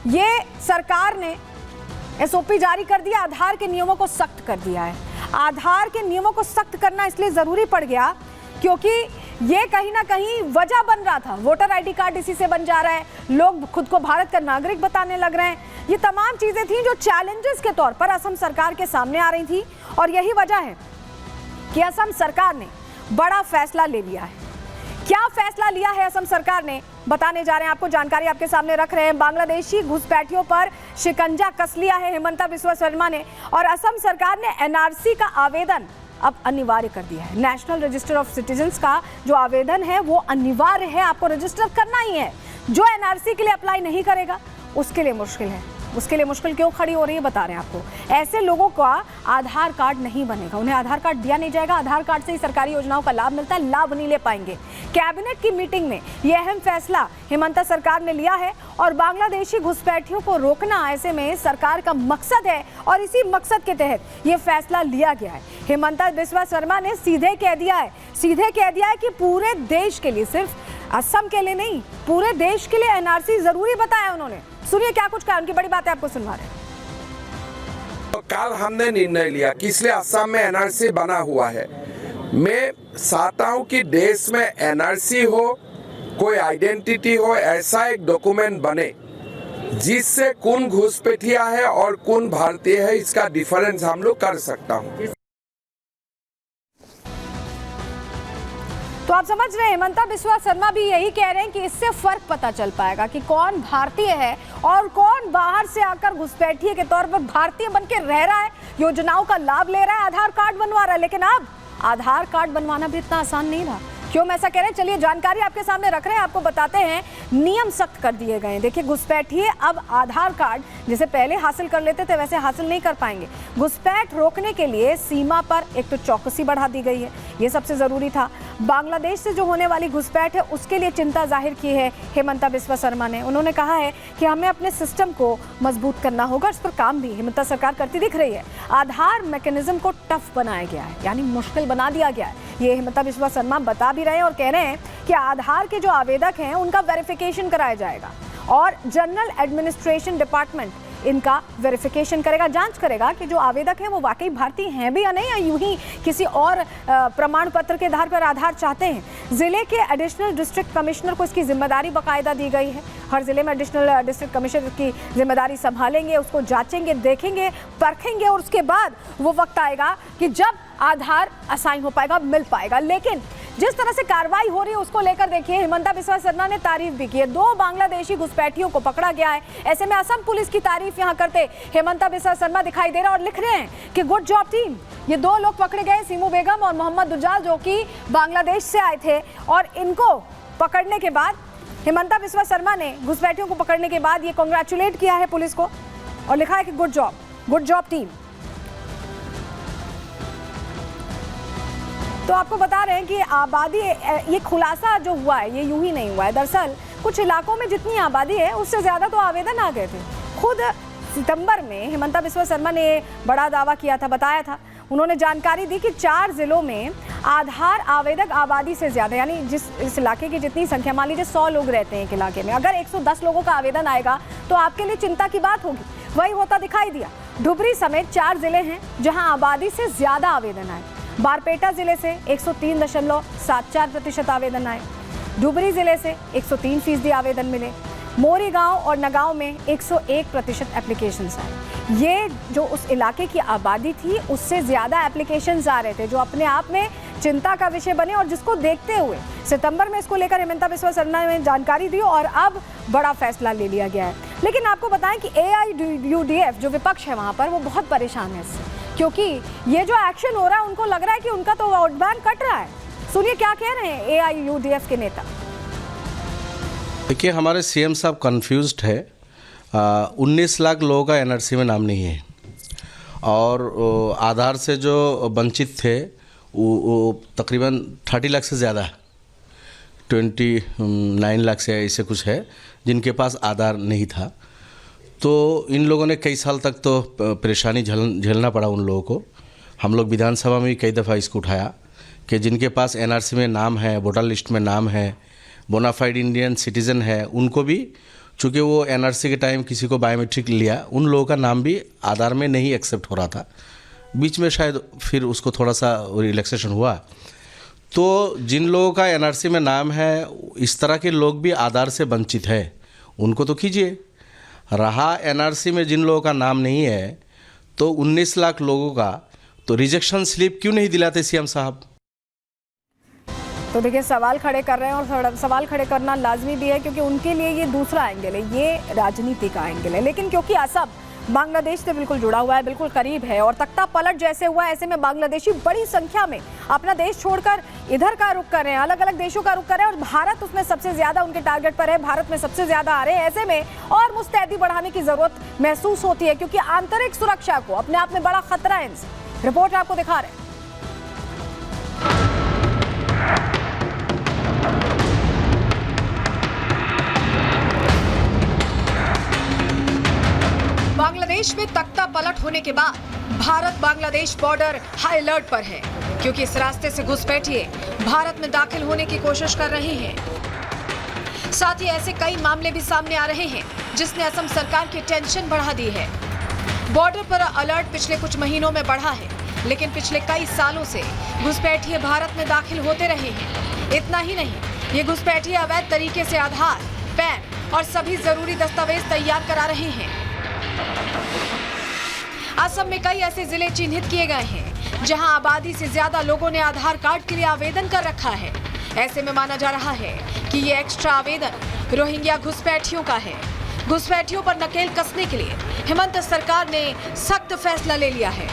ये सरकार ने एसओपी जारी कर दिया, आधार के नियमों को सख्त कर दिया है। आधार के नियमों को सख्त करना इसलिए जरूरी पड़ गया क्योंकि ये कहीं ना कहीं वजह बन रहा था। वोटर आईडी कार्ड इसी से बन जा रहा है, लोग खुद को भारत का नागरिक बताने लग रहे हैं। ये तमाम चीजें थी जो चैलेंजेस के तौर पर असम सरकार के सामने आ रही थी और यही वजह है कि असम सरकार ने बड़ा फैसला ले लिया है। क्या फैसला लिया है असम सरकार ने, बताने जा रहे हैं आपको, जानकारी आपके सामने रख रहे हैं। बांग्लादेशी घुसपैठियों पर शिकंजा कस लिया है हिमंता बिस्वा शर्मा ने और असम सरकार ने एनआरसी का आवेदन अब अनिवार्य कर दिया है। नेशनल रजिस्टर ऑफ सिटीजन्स का जो आवेदन है वो अनिवार्य है, आपको रजिस्टर करना ही है। जो एनआरसी के लिए अप्लाई नहीं करेगा उसके लिए मुश्किल है। उसके लिए मुश्किल क्यों खड़ी हो रही है बता रहे हैं आपको। ऐसे लोगों का आधार कार्ड नहीं बनेगा, उन्हें आधार कार्ड दिया नहीं जाएगा। आधार कार्ड से ही सरकारी योजनाओं का लाभ मिलता है, लाभ नहीं ले पाएंगे। कैबिनेट की मीटिंग में यह अहम फैसला हिमंता सरकार ने लिया है और बांग्लादेशी घुसपैठियों को रोकना ऐसे में सरकार का मकसद है और इसी मकसद के तहत यह फैसला लिया गया है। हिमंता बिस्वा शर्मा ने सीधे कह दिया है कि पूरे देश के लिए, सिर्फ असम के लिए नहीं, पूरे देश के लिए एनआरसी जरूरी बताया उन्होंने। सुनिए क्या कुछ कहा, उनकी बड़ी बातें आपको सुनवा रहे हैं। तो कल हमने निर्णय लिया कि इसलिए असम में एनआरसी बना हुआ है। मैं चाहता हूं कि देश में एनआरसी हो, कोई आइडेंटिटी हो, ऐसा एक डॉक्यूमेंट बने जिससे कौन घुसपैठिया है और कौन भारतीय है इसका डिफरेंस हम लोग कर सकता हूं। तो आप समझ रहे हैं, हिमंता बिस्वा शर्मा भी यही कह रहे हैं कि इससे फर्क पता चल पाएगा कि कौन भारतीय है और कौन बाहर से आकर घुसपैठिए के तौर पर भारतीय बनके रह रहा है, योजनाओं का लाभ ले रहा है, आधार कार्ड बनवा रहा है। लेकिन अब आधार कार्ड बनवाना भी इतना आसान नहीं रहा। क्यों हम ऐसा कह रहे हैं, चलिए जानकारी आपके सामने रख रहे हैं, आपको बताते हैं। नियम सख्त कर दिए गए हैं। देखिए, घुसपैठिए अब आधार कार्ड जैसे पहले हासिल कर लेते थे वैसे हासिल नहीं कर पाएंगे। घुसपैठ रोकने के लिए सीमा पर एक तो चौकसी बढ़ा दी गई है, ये सबसे जरूरी था। बांग्लादेश से जो होने वाली घुसपैठ है उसके लिए चिंता जाहिर की है हिमंता बिस्वा शर्मा ने। उन्होंने कहा है कि हमें अपने सिस्टम को मजबूत करना होगा, इस पर काम भी हिमंता सरकार करती दिख रही है। आधार मैकेनिज्म को टफ बनाया गया है, यानी मुश्किल बना दिया गया है। ये हिमंता बिस्वा शर्मा बता भी रहे हैं और कह रहे हैं कि आधार के जो आवेदक हैं उनका वेरिफिकेशन कराया जाएगा और जनरल एडमिनिस्ट्रेशन डिपार्टमेंट इनका वेरिफिकेशन करेगा, जांच करेगा कि जो आवेदक हैं वो वाकई भारतीय हैं भी या नहीं, या यूं ही किसी और प्रमाण पत्र के आधार पर आधार चाहते हैं। जिले के एडिशनल डिस्ट्रिक्ट कमिश्नर को इसकी जिम्मेदारी बाकायदा दी गई है। हर जिले में एडिशनल डिस्ट्रिक्ट कमिश्नर की जिम्मेदारी संभालेंगे, उसको जांचेंगे, देखेंगे, परखेंगे और उसके बाद वो वक्त आएगा कि जब आधार असाइन हो पाएगा, मिल पाएगा। लेकिन जिस तरह से कार्रवाई हो रही है उसको लेकर देखिए, हिमंता बिस्वा शर्मा ने तारीफ भी की है। 2 बांग्लादेशी घुसपैठियों को पकड़ा गया है। ऐसे में असम पुलिस की तारीफ यहां करते हिमंता बिस्वा शर्मा दिखाई दे रहा और लिख रहे हैं कि गुड जॉब टीम। ये 2 लोग पकड़े गए, सीमू बेगम और मोहम्मद दुज्जाल, जो कि बांग्लादेश से आए थे और इनको पकड़ने के बाद हिमंता बिस्वा शर्मा ने घुसपैठियों को पकड़ने के बाद ये कांग्रेचुलेट किया है पुलिस को और लिखा है कि गुड जॉब टीम। तो आपको बता रहे हैं कि आबादी, ये खुलासा जो हुआ है ये यूं ही नहीं हुआ है। दरअसल कुछ इलाकों में जितनी आबादी है उससे ज़्यादा तो आवेदन आ गए थे। खुद सितंबर में हिमंता बिस्वा शर्मा ने बड़ा दावा किया था, बताया था। उन्होंने जानकारी दी कि 4 जिलों में आधार आवेदक आबादी से ज़्यादा, यानी इस इलाके की जितनी संख्या, मान लीजिए 100 लोग रहते हैं एक इलाके में, अगर 110 लोगों का आवेदन आएगा तो आपके लिए चिंता की बात होगी। वही होता दिखाई दिया। धुबरी समेत 4 जिले हैं जहाँ आबादी से ज़्यादा आवेदन आए। बारपेटा जिले से 103.74% आवेदन आए। धुबरी जिले से 103% आवेदन मिले। मोरी गांव और नगांव में 101% एप्लीकेशंस आए। ये जो उस इलाके की आबादी थी उससे ज़्यादा एप्लीकेशंस आ रहे थे, जो अपने आप में चिंता का विषय बने और जिसको देखते हुए सितंबर में इसको लेकर हिमंता बिस्वा शर्मा ने जानकारी दी और अब बड़ा फैसला ले लिया गया है। लेकिन आपको बताएं कि AIUDF जो विपक्ष है वहाँ पर, वो बहुत परेशान है इससे, क्योंकि ये जो एक्शन हो रहा है उनको लग रहा है कि उनका तो वोट बैंक कट रहा है। सुनिए क्या कह रहे हैं AIUDF के नेता। देखिए, हमारे CM साहब कंफ्यूज्ड है। 19 लाख लोगों का NRC में नाम नहीं है और आधार से जो वंचित थे वो तकरीबन 30 लाख से ज़्यादा है, 29 लाख से ऐसे कुछ है जिनके पास आधार नहीं था। तो इन लोगों ने कई साल तक तो परेशानी झेलना पड़ा उन लोगों को। हम लोग विधानसभा में भी कई दफ़ा इसको उठाया कि जिनके पास NRC में नाम है, वोटर लिस्ट में नाम है, बोनाफाइड इंडियन सिटीज़न है, उनको भी चूँकि वो एनआरसी के टाइम किसी को बायोमेट्रिक लिया, उन लोगों का नाम भी आधार में नहीं एक्सेप्ट हो रहा था। बीच में शायद फिर उसको थोड़ा सा रिलैक्सेशन हुआ। तो जिन लोगों का एनआरसी में नाम है, इस तरह के लोग भी आधार से वंचित है, उनको तो कीजिए। रहा एनआरसी में जिन लोगों का नाम नहीं है, तो 19 लाख लोगों का तो रिजेक्शन स्लिप क्यों नहीं दिलाते सीएम साहब? तो देखिए, सवाल खड़े कर रहे हैं और सवाल खड़े करना लाजमी भी है, क्योंकि उनके लिए ये दूसरा एंगल है, ये राजनीति का एंगल है। लेकिन क्योंकि असम बांग्लादेश से बिल्कुल जुड़ा हुआ है, बिल्कुल करीब है और तख्ता पलट जैसे हुआ है, ऐसे में बांग्लादेशी बड़ी संख्या में अपना देश छोड़कर इधर का रुख कर रहे हैं, अलग अलग देशों का रुख कर रहे हैं और भारत उसमें सबसे ज्यादा उनके टारगेट पर है, भारत में सबसे ज्यादा आ रहे हैं। ऐसे में और मुस्तैदी बढ़ाने की जरूरत महसूस होती है, क्योंकि आंतरिक सुरक्षा को अपने आप में बड़ा खतरा है इनसे। रिपोर्ट आपको दिखा रहे हैं। बांग्लादेश में तख्ता पलट होने के बाद Bharat Bangladesh border high alert पर है, क्योंकि इस रास्ते से घुसपैठिए भारत में दाखिल होने की कोशिश कर रहे हैं। साथ ही ऐसे कई मामले भी सामने आ रहे हैं जिसने असम सरकार की टेंशन बढ़ा दी है। बॉर्डर पर अलर्ट पिछले कुछ महीनों में बढ़ा है, लेकिन पिछले कई सालों से घुसपैठिए भारत में दाखिल होते रहे हैं। इतना ही नहीं, ये घुसपैठिए अवैध तरीके से आधार, पैन और सभी जरूरी दस्तावेज तैयार करा रहे हैं। असम में कई ऐसे जिले चिन्हित किए गए हैं जहां आबादी से ज्यादा लोगों ने आधार कार्ड के लिए आवेदन कर रखा है। ऐसे में माना जा रहा है कि ये एक्स्ट्रा आवेदन रोहिंग्या घुसपैठियों का है। घुसपैठियों पर नकेल कसने के लिए हेमंत सरकार ने सख्त फैसला ले लिया है।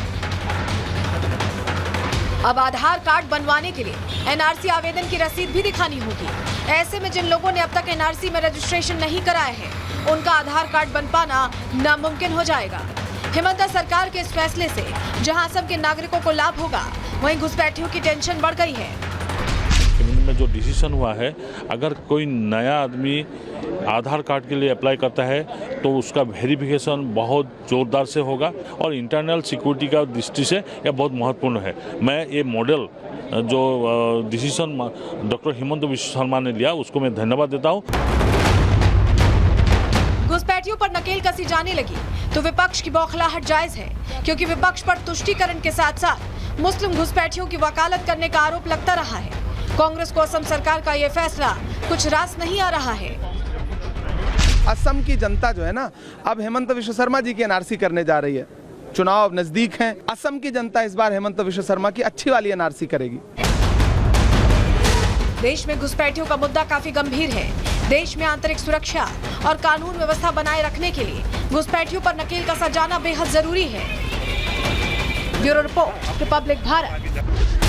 अब आधार कार्ड बनवाने के लिए एनआरसी आवेदन की रसीद भी दिखानी होगी। ऐसे में जिन लोगों ने अब तक एनआरसी में रजिस्ट्रेशन नहीं कराया है, उनका आधार कार्ड बन पाना नामुमकिन हो जाएगा। हेमंत सरकार के इस फैसले से जहां असम के नागरिकों को लाभ होगा, वहीं घुसपैठियों की टेंशन बढ़ गई है। में जो डिसीजन हुआ है, अगर कोई नया आदमी आधार कार्ड के लिए अप्लाई करता है तो उसका वेरिफिकेशन बहुत जोरदार से होगा और इंटरनल सिक्योरिटी का दृष्टि से यह बहुत महत्वपूर्ण है। मैं ये मॉडल जो डिसीजन डॉक्टर हेमंत बिस्वा शर्मा ने लिया, उसको मैं धन्यवाद देता हूँ। घुसपैठियों पर नकेल कसी जाने लगी तो विपक्ष की बौखलाहट जायज है, क्योंकि विपक्ष पर तुष्टीकरण के साथ साथ मुस्लिम घुसपैठियों की वकालत करने का आरोप लगता रहा है। कांग्रेस को असम सरकार का ये फैसला कुछ रास नहीं आ रहा है। असम की जनता जो है ना, अब हेमंत बिस्वा शर्मा जी की एनआरसी करने जा रही है। चुनाव नजदीक हैं, असम की जनता इस बार हेमंत बिस्वा शर्मा की अच्छी वाली एनआरसी करेगी। देश में घुसपैठियों का मुद्दा काफी गंभीर है। देश में आंतरिक सुरक्षा और कानून व्यवस्था बनाए रखने के लिए घुसपैठियों पर नकेल कसा जाना बेहद जरूरी है। Bureau report, Republic Bharat.